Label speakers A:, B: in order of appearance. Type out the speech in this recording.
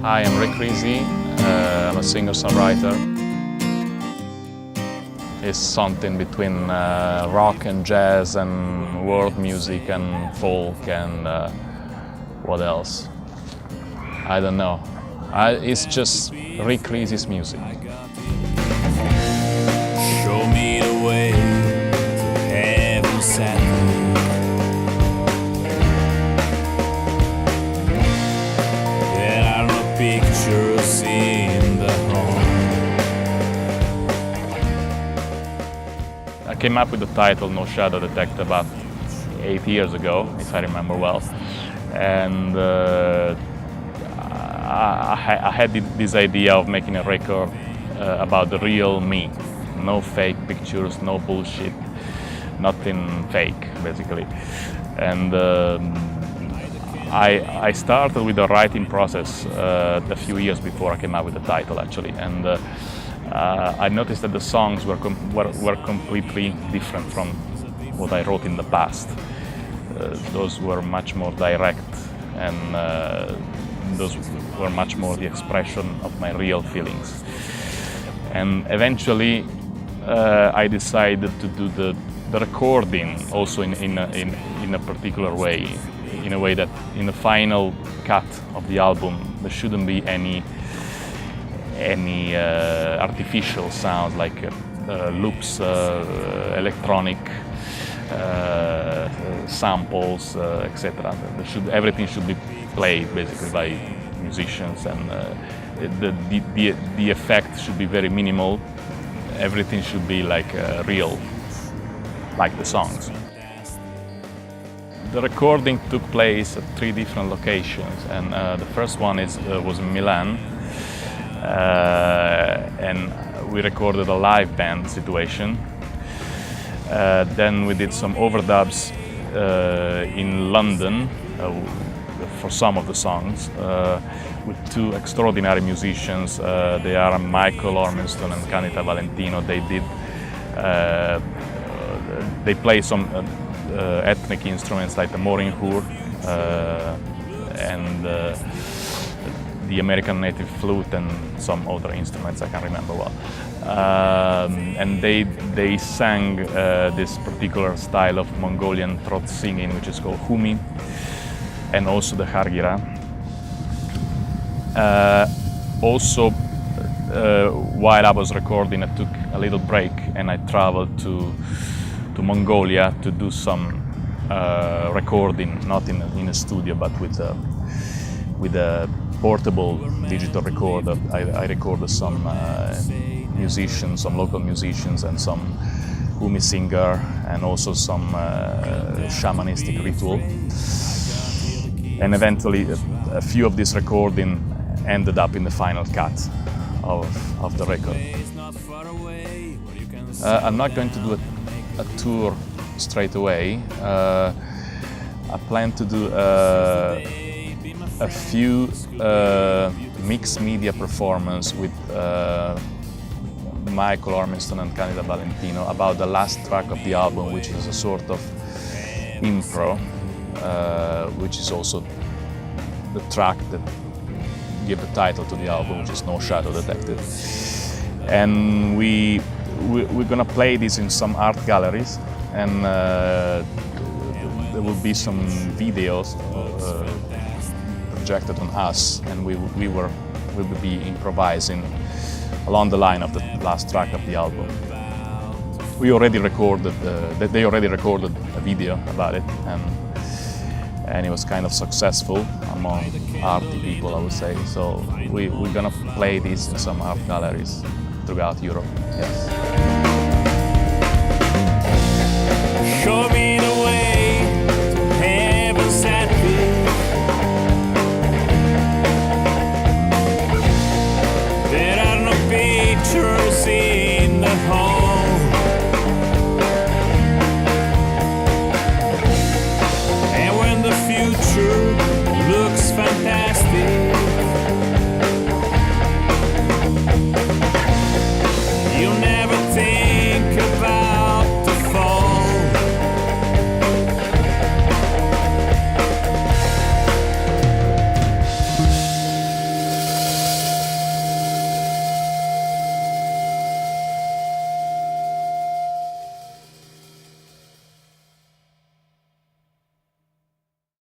A: Hi, I'm Risi. I'm a singer-songwriter. It's something between rock and jazz and world music and folk and what else? I don't know. It's just Risi's music.
B: Show me the way to heaven sent. There are no pictures in the home.
A: I came up with the title No Shadow Detector about 8 years ago, if I remember well. And I had this idea of making a record about the real me. No fake pictures, no bullshit, nothing fake, basically. And I started with the writing process a few years before I came up with the title, actually. And I noticed that the songs were completely different from what I wrote in the past. Those were much more direct, and those were much more the expression of my real feelings. And eventually, I decided to do the recording also in a particular way, in a way that in the final cut of the album there shouldn't be any artificial sounds like loops, electronic samples, etc. Everything should be played basically by musicians, and the effect should be very minimal. Everything should be like real, like the songs. The recording took place at 3 different locations, and the first one was in Milan, and we recorded a live band situation. Then we did some overdubs in London for some of the songs with 2 extraordinary musicians. They are Michael Ormiston and Canita Valentino. They play some ethnic instruments like the Moringhur and the American native flute and some other instruments I can't remember well. And they sang this particular style of Mongolian throat singing, which is called Humi, and also the Hargira. Also, while I was recording, I took a little break and I traveled to Mongolia to do some recording, not in a studio, but with a portable digital recorder. I recorded some musicians, some local musicians, and some Humi singer, and also some shamanistic ritual. And eventually, a few of this recording ended up in the final cut of the record. I'm not going to do a tour straight away. I plan to do a few mixed media performances with Michael Ormiston and Canita Valentino about the last track of the album, which is a sort of impro, which is also the track that gave the title to the album, which is No Shadow Detected. And we're gonna play this in some art galleries, and there will be some videos projected on us, and we will be improvising along the line of the last track of the album. They already recorded a video about it, and it was kind of successful among arty people, I would say. So we're gonna play this in some art galleries throughout Europe. Yes.
B: Show me the